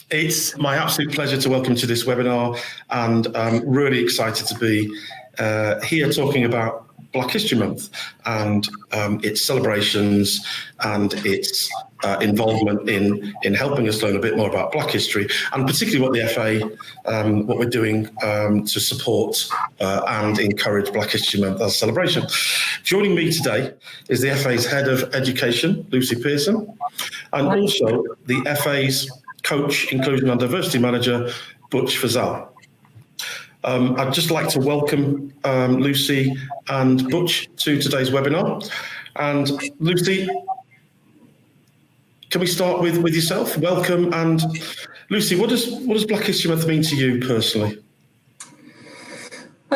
It's my absolute pleasure to welcome to this webinar, and I'm really excited to be here talking about Black History Month and its celebrations and its involvement in helping us learn a bit more about Black history, and particularly what the FA, what we're doing to support and encourage Black History Month as a celebration. Joining me today is the FA's Head of Education, Lucy Pearson, and also the FA's Coach, Inclusion and Diversity Manager, Butch Fazal. I'd just like to welcome Lucy and Butch to today's webinar. And Lucy, can we start with yourself? Welcome. And Lucy, what does Black History Month mean to you personally?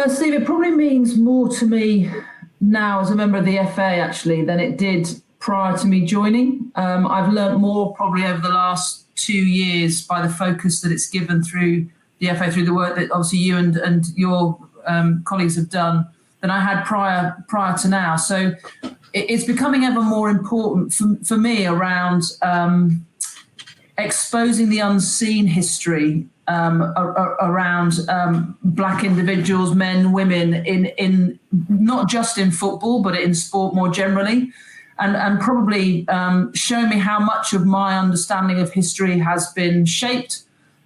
Steve, it probably means more to me now as a member of the FA, actually, than it did prior to me joining. I've learnt more probably over the last 2 years by the focus that it's given through the FA, through the work that obviously you and your colleagues have done, than I had prior to now. So it's becoming ever more important for me around exposing the unseen history around Black individuals, men, women, in not just in football, but in sport more generally. And probably show me how much of my understanding of history has been shaped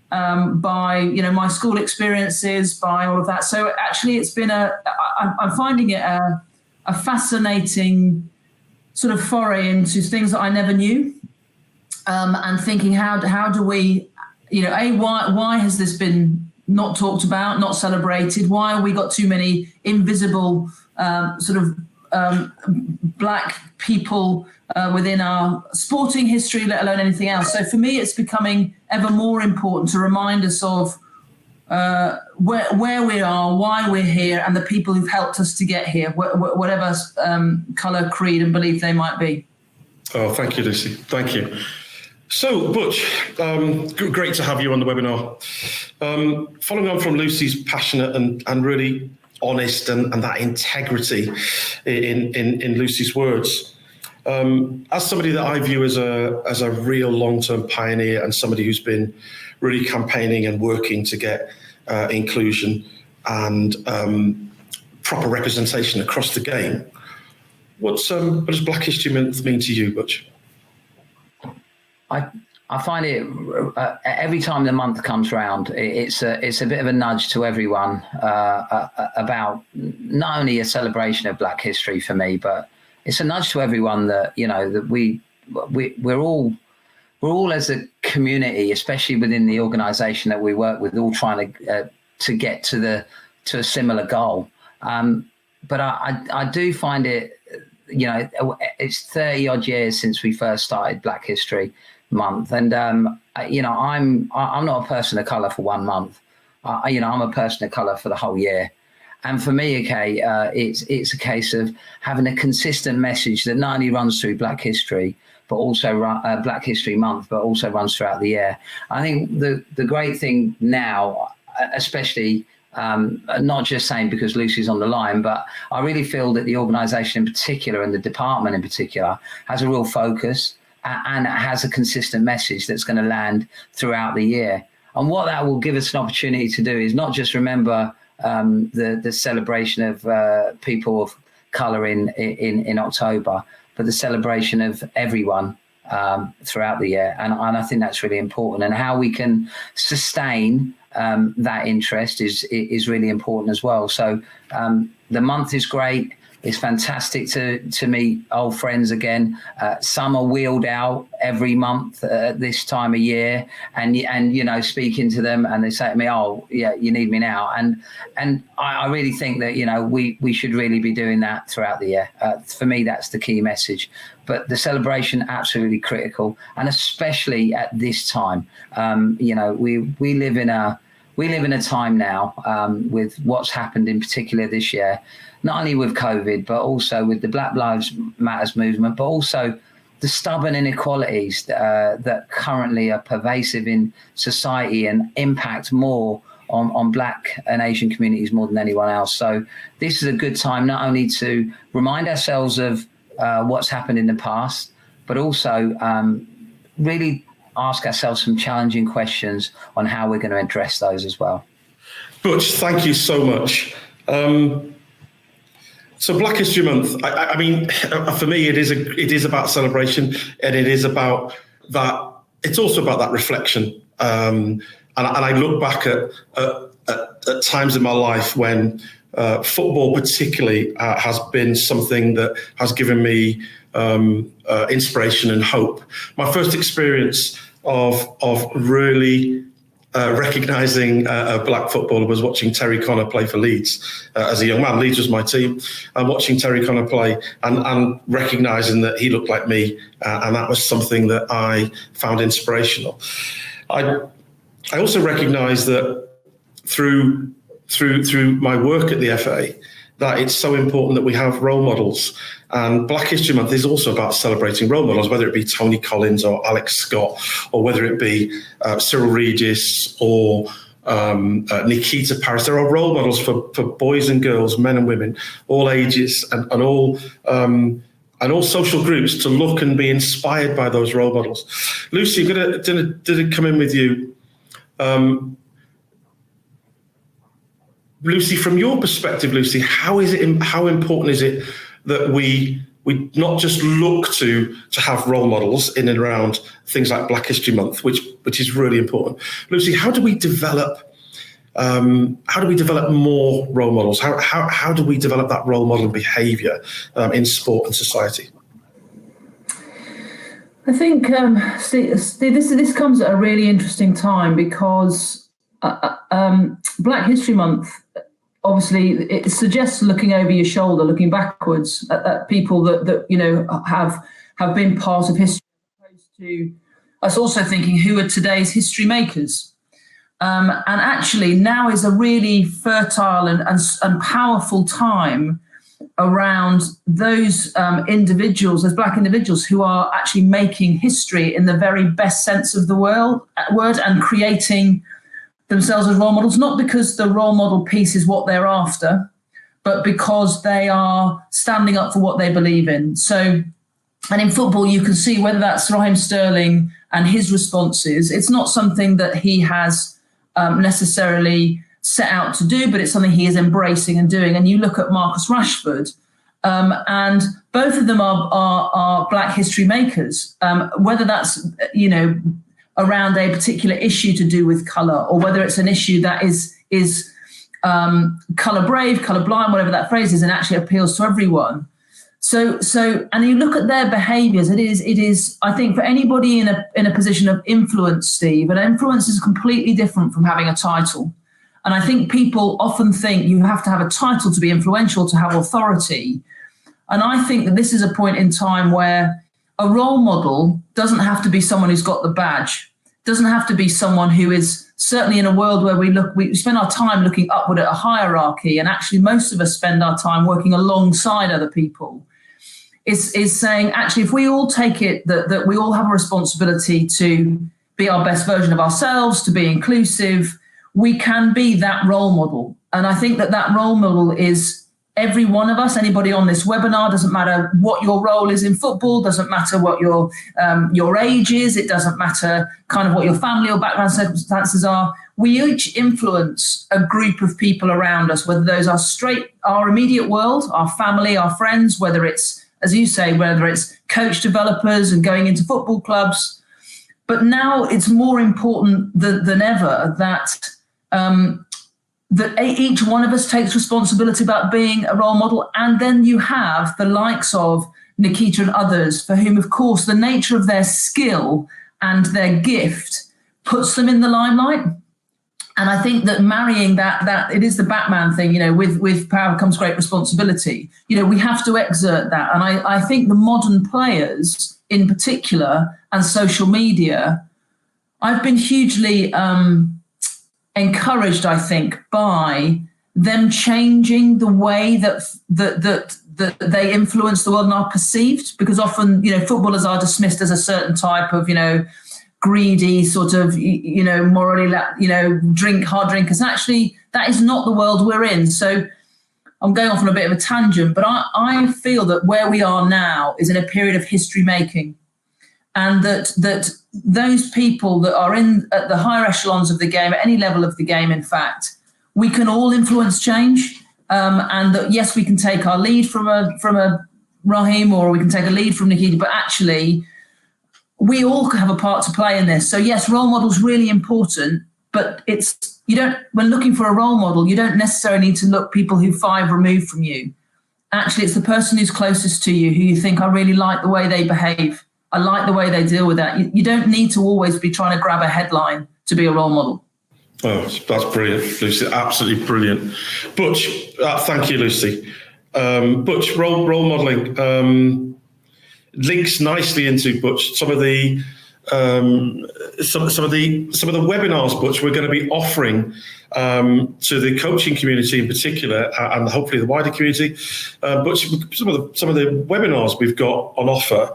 by my school experiences, by all of that. So actually, it's been I'm finding it a fascinating sort of foray into things that I never knew, and thinking how do we, why has this been not talked about, not celebrated? Why have we got too many invisible Black people within our sporting history, let alone anything else? So for me, it's becoming ever more important to remind us of where we are, why we're here, and the people who've helped us to get here, whatever colour, creed and belief they might be. Oh, thank you, Lucy. Thank you. So, Butch, great to have you on the webinar. Following on from Lucy's passionate and really honest and that integrity in Lucy's words, as somebody that I view as a real long-term pioneer and somebody who's been really campaigning and working to get inclusion and proper representation across the game, what does Black History Month mean to you, Butch? I find it every time the month comes round, it's a bit of a nudge to everyone about not only a celebration of Black history for me, but it's a nudge to everyone that that we're all as a community, especially within the organisation that we work with, all trying to get to a similar goal. But I do find it, it's 30 odd years since we first started Black History Month, and I'm not a person of colour for 1 month. I'm a person of colour for the whole year. And for me, okay, it's a case of having a consistent message that not only runs through Black History, but also Black History Month, but also runs throughout the year. I think the great thing now, especially not just saying because Lucy's on the line, but I really feel that the organisation in particular and the department in particular has a real focus and it has a consistent message that's going to land throughout the year. And what that will give us an opportunity to do is not just remember the celebration of people of colour in October, but the celebration of everyone throughout the year. And I think that's really important. And how we can sustain that interest is really important as well. So the month is great. It's fantastic to meet old friends again. Some are wheeled out every month at this time of year, and speaking to them, and they say to me, "Oh, yeah, you need me now." And I really think that we should really be doing that throughout the year. For me, that's the key message. But the celebration absolutely critical, and especially at this time. We live in a time now with what's happened in particular this year. Not only with COVID, but also with the Black Lives Matters movement, but also the stubborn inequalities that currently are pervasive in society and impact more on Black and Asian communities more than anyone else. So this is a good time not only to remind ourselves of what's happened in the past, but also really ask ourselves some challenging questions on how we're going to address those as well. Butch, thank you so much. So Black History Month, I mean, for me, it is about celebration, and it is about that. It's also about that reflection. And I look back at times in my life when football particularly has been something that has given me inspiration and hope. My first experience of really recognising a black footballer was watching Terry Connor play for Leeds as a young man. Leeds was my team, and watching Terry Connor play and recognising that he looked like me, and that was something that I found inspirational. I also recognise that through my work at the FA, that it's so important that we have role models. And Black History Month is also about celebrating role models, whether it be Tony Collins or Alex Scott, or whether it be Cyril Regis or Nikita Paris. There are role models for boys and girls, men and women, all ages and all social groups to look and be inspired by those role models. Lucy, did it come in with you? Lucy, from your perspective, Lucy, how important is it that we not just look to have role models in and around things like Black History Month, which is really important? Lucy, how do we develop more role models? How do we develop that role model behaviour in sport and society? I think, Steve, this comes at a really interesting time because Black History Month, obviously, it suggests looking over your shoulder, looking backwards at people that you know have been part of history, as opposed to us also thinking who are today's history makers. And actually, now is a really fertile and powerful time around those individuals, those black individuals who are actually making history in the very best sense of the word, and creating themselves as role models, not because the role model piece is what they're after, but because they are standing up for what they believe in. So, and in football, you can see whether that's Raheem Sterling and his responses. It's not something that he has necessarily set out to do, but it's something he is embracing and doing. And you look at Marcus Rashford, and both of them are Black history makers, whether that's, you know, around a particular issue to do with colour, or whether it's an issue that is colour brave, colour blind, whatever that phrase is, and actually appeals to everyone. So, and you look at their behaviours. It is. I think for anybody in a position of influence, Steve, and influence is completely different from having a title. And I think people often think you have to have a title to be influential, to have authority. And I think that this is a point in time where a role model doesn't have to be someone who's got the badge, doesn't have to be someone who is, certainly in a world where we spend our time looking upward at a hierarchy, and actually most of us spend our time working alongside other people, is saying, actually, if we all take it that we all have a responsibility to be our best version of ourselves, to be inclusive, we can be that role model. And I think that role model is every one of us. Anybody on this webinar, doesn't matter what your role is in football, doesn't matter what your age is, it doesn't matter kind of what your family or background circumstances are. We each influence a group of people around us, whether those are our immediate world, our family, our friends, whether it's, as you say, whether it's coach developers and going into football clubs. But now it's more important than ever that each one of us takes responsibility about being a role model. And then you have the likes of Nikita and others, for whom, of course, the nature of their skill and their gift puts them in the limelight. And I think that marrying that it is the Batman thing, you know, with power comes great responsibility. You know, we have to exert that. And I think the modern players in particular, and social media, I've been hugely encouraged, I think, by them changing the way that they influence the world and are perceived, because often, you know, footballers are dismissed as a certain type of, you know, greedy sort of, you know, morally, you know, hard drinkers. Actually, that is not the world we're in. So I'm going off on a bit of a tangent, but I feel that where we are now is in a period of history making, and that those people that are at the higher echelons of the game, at any level of the game, in fact, we can all influence change. And that, yes, we can take our lead from a Raheem, or we can take a lead from Nikita, but actually we all have a part to play in this. So yes, role model's really important, but when looking for a role model, you don't necessarily need to look people who 5 removed from you. Actually, it's the person who's closest to you who you think, I really like the way they behave. I like the way they deal with that. You don't need to always be trying to grab a headline to be a role model. Oh, that's brilliant, Lucy. Absolutely brilliant. Butch, thank you, Lucy. Butch, role modelling links nicely into, Butch, some of the webinars, Butch, we're going to be offering to the coaching community in particular, and hopefully the wider community. Butch, some of the webinars we've got on offer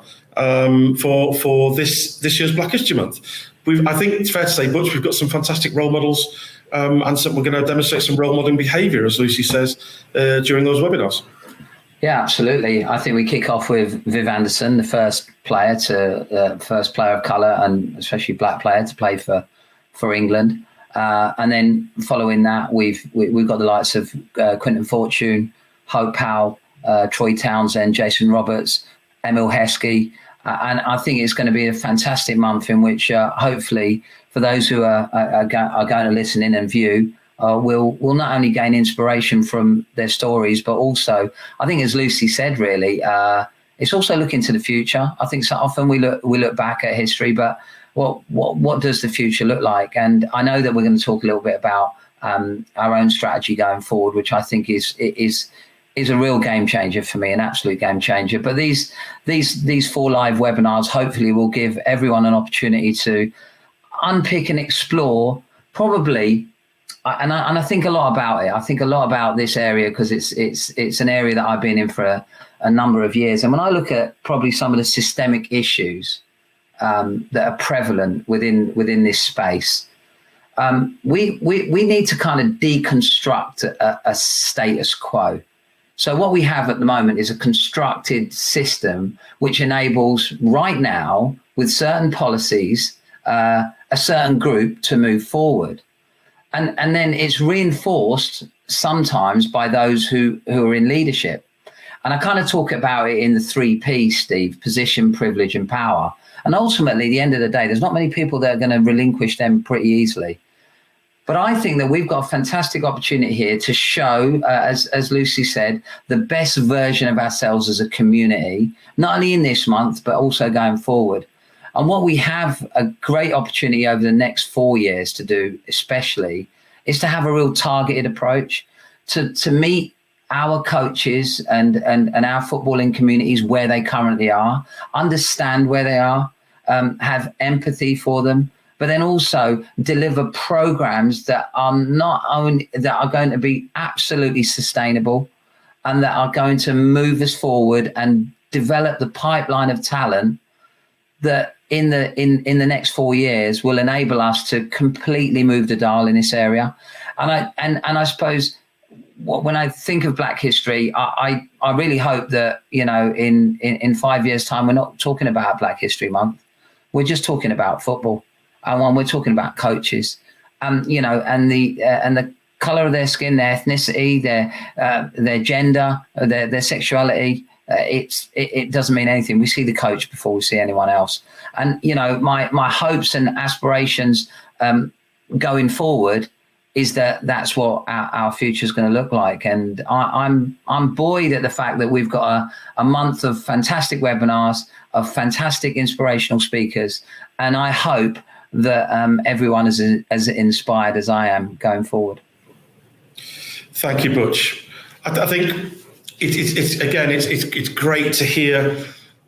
for this year's Black History Month. I think it's fair to say, Butch, we've got some fantastic role models, and so we're going to demonstrate some role modeling behaviour, as Lucy says, during those webinars. Yeah, absolutely. I think we kick off with Viv Anderson, the first player of colour, and especially black player to play for England. And then following that, we've got the likes of Quinton Fortune, Hope Powell, Troy Townsend, Jason Roberts, Emil Heskey. And I think it's going to be a fantastic month in which hopefully for those who are going to listen in and view, will not only gain inspiration from their stories, but also, I think, as Lucy said, really, it's also looking to the future. I think so often we look back at history, but what does the future look like? And I know that we're going to talk a little bit about our own strategy going forward, which I think is a real game changer for me, an absolute game changer. But these 4 live webinars hopefully will give everyone an opportunity to unpick and explore probably. And I think a lot about it. I think a lot about this area because it's an area that I've been in for a number of years. And when I look at probably some of the systemic issues that are prevalent within this space, we need to kind of deconstruct a status quo. So what we have at the moment is a constructed system which enables right now, with certain policies, a certain group to move forward. And then it's reinforced sometimes by those who are in leadership. And I kind of talk about it in the 3 Ps, Steve: position, privilege, and power. And ultimately, at the end of the day, there's not many people that are going to relinquish them pretty easily. But I think that we've got a fantastic opportunity here to show, as Lucy said, the best version of ourselves as a community, not only in this month, but also going forward. And what we have a great opportunity over the next 4 years to do, especially, is to have a real targeted approach to meet our coaches and our footballing communities where they currently are, understand where they are, have empathy for them, but then also deliver programs that are going to be absolutely sustainable and that are going to move us forward and develop the pipeline of talent that in the next 4 years will enable us to completely move the dial in this area. And I suppose when I think of Black history, I really hope that, in 5 years' time, we're not talking about Black History Month. We're just talking about football. And when we're talking about coaches, and the colour of their skin, their ethnicity, their gender, their sexuality, it doesn't mean anything. We see the coach before we see anyone else. And my hopes and aspirations going forward is that's what our future is going to look like. And I'm buoyed at the fact that we've got a month of fantastic webinars, of fantastic inspirational speakers, and I hope that everyone is as inspired as I am going forward. Thank you, Butch. I think it's great to hear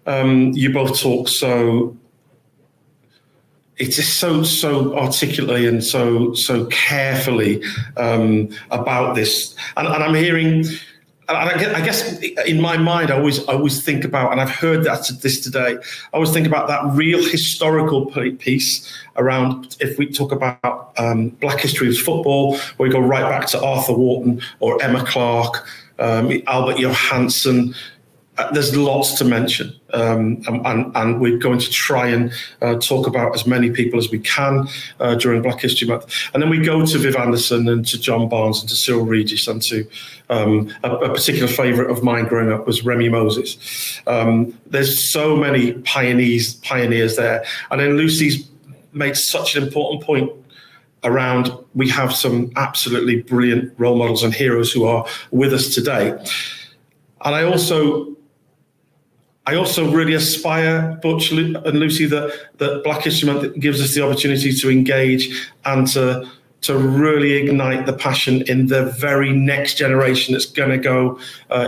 you both talk so. It's just so articulately and so carefully about this, and I'm hearing. And I guess in my mind, I always think about, and I've heard this today, I always think about that real historical piece around, if we talk about Black history of football, where we go right back to Arthur Wharton or Emma Clark, Albert Johansson. There's lots to mention. and we're going to try and talk about as many people as we can during Black History Month. And then we go to Viv Anderson and to John Barnes and to Cyril Regis and to a particular favourite of mine growing up was Remy Moses. There's so many pioneers there. And then Lucy's made such an important point around we have some absolutely brilliant role models and heroes who are with us today. And I also really aspire, Butch and Lucy, that Black History Month gives us the opportunity to engage and to really ignite the passion in the very next generation that's going to go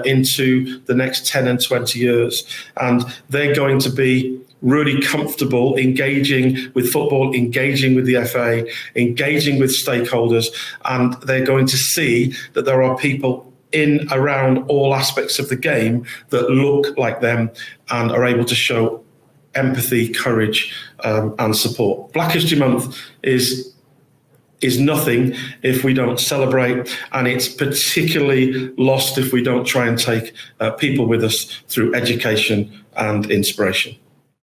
into the next 10 and 20 years. And they're going to be really comfortable engaging with football, engaging with the FA, engaging with stakeholders, and they're going to see that there are people in around all aspects of the game that look like them and are able to show empathy, courage, and support. Black History Month is nothing if we don't celebrate, and it's particularly lost if we don't try and take people with us through education and inspiration.